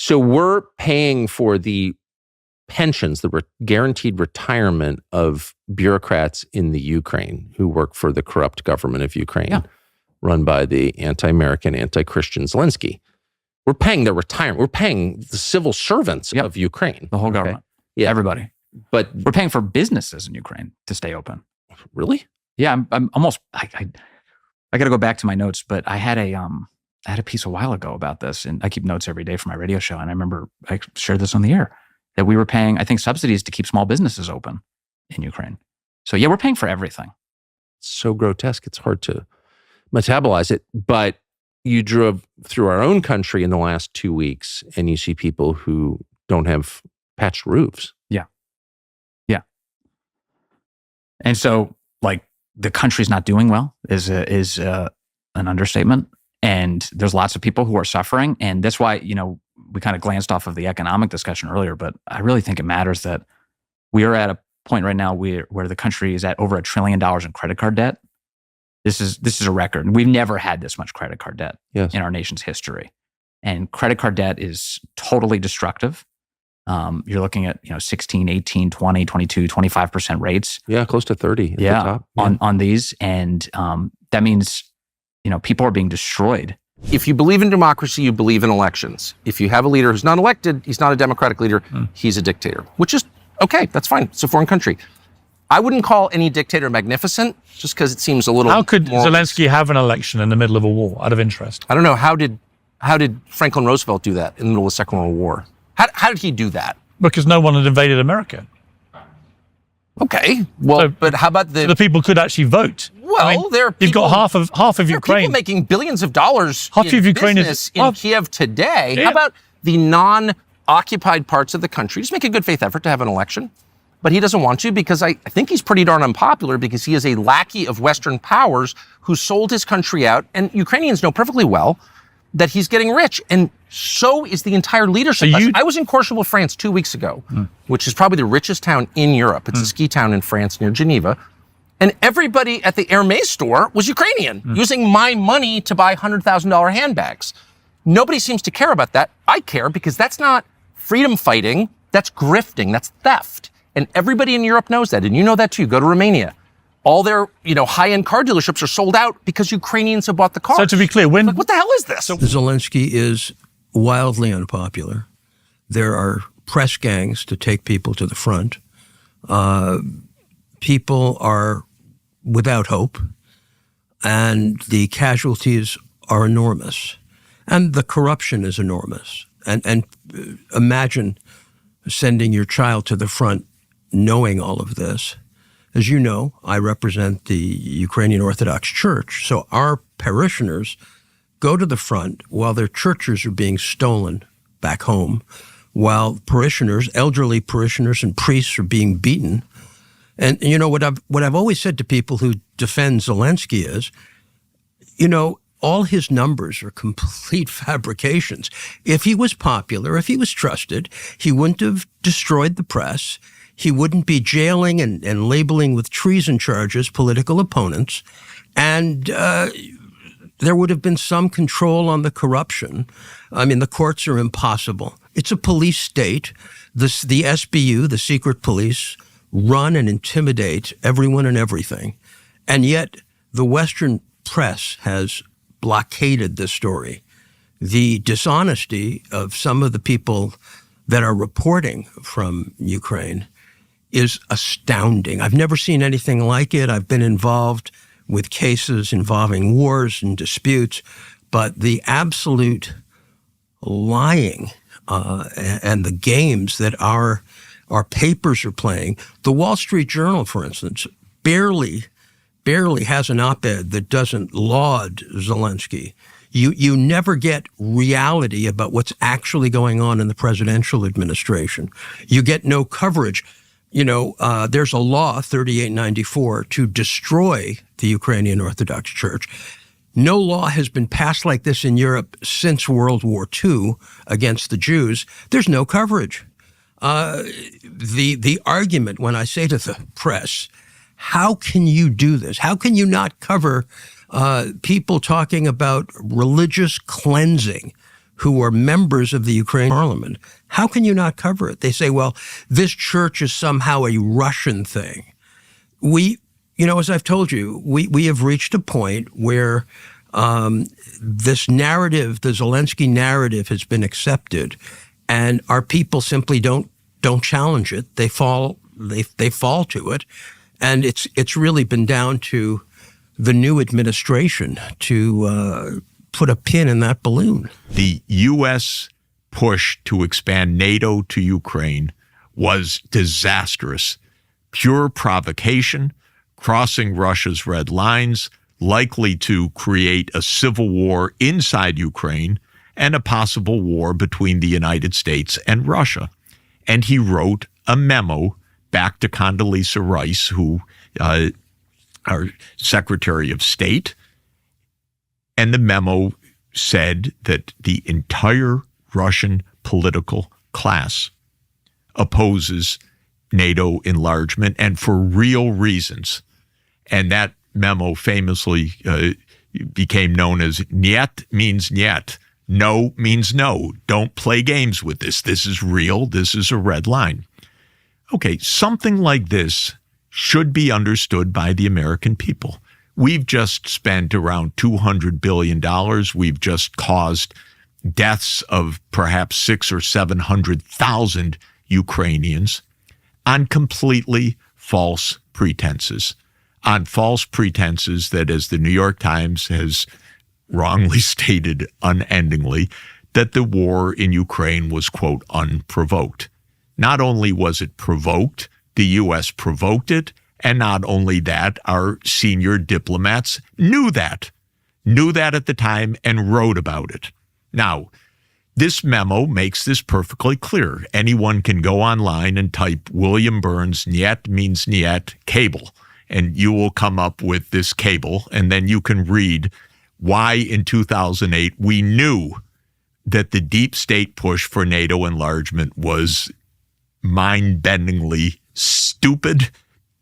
So we're paying for the pensions, the guaranteed retirement of bureaucrats in the Ukraine who work for the corrupt government of Ukraine, run by the anti-American, anti-Christian Zelensky. We're paying their retirement. We're paying the civil servants of Ukraine. The whole government. Yeah. Everybody. But we're paying for businesses in Ukraine to stay open. Really? Yeah, I'm almost, I got to go back to my notes, but I had a piece a while ago about this, and I keep notes every day for my radio show, and I remember I shared this on the air, that we were paying, I think, subsidies to keep small businesses open in Ukraine. So yeah, we're paying for everything. It's so grotesque, it's hard to metabolize it. But you drove through our own country in the last 2 weeks, and you see people who don't have patched roofs. Yeah. Yeah. And so, like, the country's not doing well is an understatement. And there's lots of people who are suffering. And that's why, we kind of glanced off of the economic discussion earlier, but I really think it matters that we are at a point right now where the country is at over $1 trillion in credit card debt. This is a record. We've never had this much credit card debt in our nation's history. And credit card debt is totally destructive. You're looking at 16, 18, 20, 22, 25% rates. Yeah, close to 30 at the top. On these. And that means people are being destroyed. If you believe in democracy, you believe in elections. If you have a leader who's not elected, he's not a democratic leader, he's a dictator, which is okay, that's fine. It's a foreign country. I wouldn't call any dictator magnificent just because it seems a little How could Zelensky have an election in the middle of a war, out of interest? I don't know. How did Franklin Roosevelt do that in the middle of the Second World War? How did he do that? Because no one had invaded America. Okay, well, but how about the people could actually vote? Well, there are people, you've got half of Ukraine. People making billions of dollars half in of Ukraine business in Kiev today. Yeah. How about the non-occupied parts of the country? Just make a good faith effort to have an election. But he doesn't want to because I think he's pretty darn unpopular because he is a lackey of Western powers who sold his country out. And Ukrainians know perfectly well that he's getting rich. And so is the entire leadership. I was in Courchevel, France 2 weeks ago, which is probably the richest town in Europe. It's a ski town in France near Geneva. And everybody at the Hermes store was Ukrainian, using my money to buy $100,000 handbags. Nobody seems to care about that. I care because that's not freedom fighting. That's grifting. That's theft. And everybody in Europe knows that. And you know that too. Go to Romania. All their, high-end car dealerships are sold out because Ukrainians have bought the cars. So to be clear, what the hell is this? Zelensky is wildly unpopular. There are press gangs to take people to the front. People are without hope, and the casualties are enormous, and the corruption is enormous. And imagine sending your child to the front knowing all of this. As you know, I represent the Ukrainian Orthodox Church, so our parishioners go to the front while their churches are being stolen back home, while parishioners, elderly parishioners and priests are being beaten. And what I've always said to people who defend Zelensky is, all his numbers are complete fabrications. If he was popular, if he was trusted, he wouldn't have destroyed the press. He wouldn't be jailing and labeling with treason charges political opponents. And there would have been some control on the corruption. I mean, the courts are impossible. It's a police state. The SBU, the secret police, run and intimidate everyone and everything. And yet the Western press has blockaded this story. The dishonesty of some of the people that are reporting from Ukraine is astounding. I've never seen anything like it. I've been involved with cases involving wars and disputes, but the absolute lying and the games that our papers are playing. The Wall Street Journal, for instance, barely has an op-ed that doesn't laud Zelensky. You never get reality about what's actually going on in the presidential administration. You get no coverage. There's a law, 3894, to destroy the Ukrainian Orthodox Church. No law has been passed like this in Europe since World War II against the Jews. There's no coverage. The argument when I say to the press, how can you do this? How can you not cover people talking about religious cleansing who are members of the Ukrainian parliament. How can you not cover it? They say, well, this church is somehow a Russian thing. As I've told you, we have reached a point where this narrative, the Zelensky narrative, has been accepted, and our people simply don't challenge it. They fall to it, and it's really been down to the new administration to put a pin in that balloon. The U.S. push to expand NATO to Ukraine was disastrous. Pure provocation, crossing Russia's red lines, likely to create a civil war inside Ukraine and a possible war between the United States and Russia. And he wrote a memo back to Condoleezza Rice, who our Secretary of State, and the memo said that the entire Russian political class opposes NATO enlargement, and for real reasons. And that memo famously became known as "Niet" means "Niet." No means no. Don't play games with this. This is real. This is a red line. Okay, something like this should be understood by the American people. We've just spent around $200 billion. We've just caused deaths of perhaps 600,000 or 700,000 Ukrainians on completely false pretenses. On false pretenses that, as the New York Times has wrongly stated unendingly, that the war in Ukraine was, quote, unprovoked. Not only was it provoked, the U.S. provoked it, and not only that, our senior diplomats knew that at the time and wrote about it. Now, this memo makes this perfectly clear. Anyone can go online and type William Burns, "Niet" means "Niet," cable, and you will come up with this cable, and then you can read why in 2008 we knew that the deep state push for NATO enlargement was mind-bendingly stupid,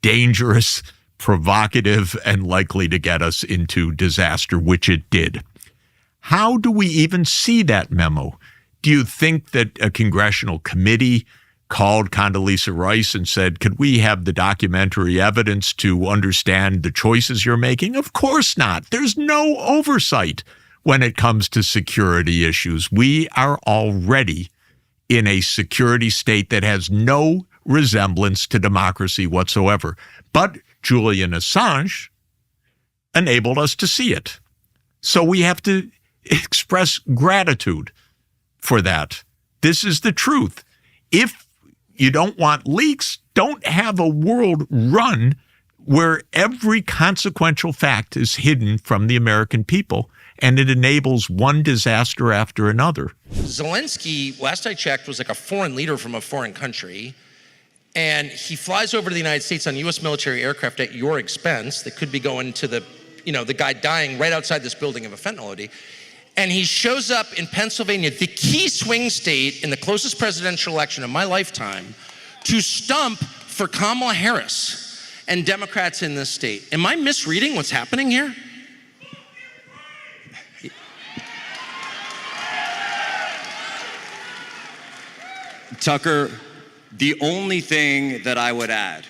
dangerous, provocative, and likely to get us into disaster, which it did. How do we even see that memo? Do you think that a congressional committee called Condoleezza Rice and said, could we have the documentary evidence to understand the choices you're making? Of course not. There's no oversight when it comes to security issues. We are already in a security state that has no resemblance to democracy whatsoever. But Julian Assange enabled us to see it. So we have to express gratitude for that. This is the truth. If you don't want leaks, don't have a world run where every consequential fact is hidden from the American people, and it enables one disaster after another. Zelensky, last I checked, was like a foreign leader from a foreign country, and he flies over to the United States on U.S. military aircraft at your expense that could be going to the guy dying right outside this building of a fentanyl OD. And he shows up in Pennsylvania, the key swing state in the closest presidential election of my lifetime, to stump for Kamala Harris and Democrats in this state. Am I misreading what's happening here? Tucker, the only thing that I would add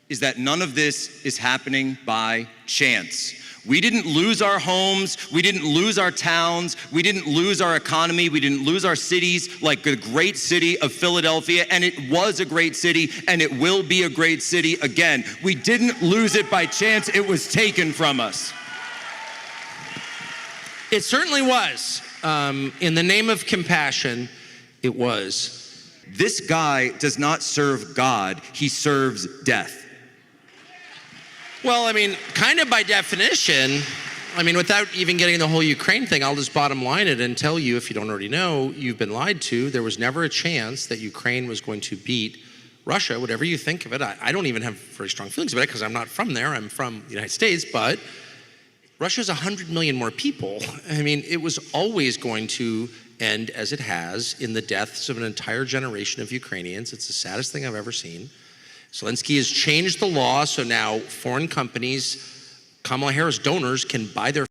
is that none of this is happening by chance. We didn't lose our homes, we didn't lose our towns, we didn't lose our economy, we didn't lose our cities like the great city of Philadelphia, and it was a great city, and it will be a great city again. We didn't lose it by chance, it was taken from us. It certainly was. In the name of compassion, it was. This guy does not serve God, he serves death. Well, I mean, kind of by definition, without even getting the whole Ukraine thing, I'll just bottom line it and tell you, if you don't already know, you've been lied to. There was never a chance that Ukraine was going to beat Russia, whatever you think of it. I don't even have very strong feelings about it because I'm not from there. I'm from the United States, but Russia's 100 million more people. It was always going to end, as it has, in the deaths of an entire generation of Ukrainians. It's the saddest thing I've ever seen. Zelensky has changed the law, so now foreign companies, Kamala Harris donors, can buy their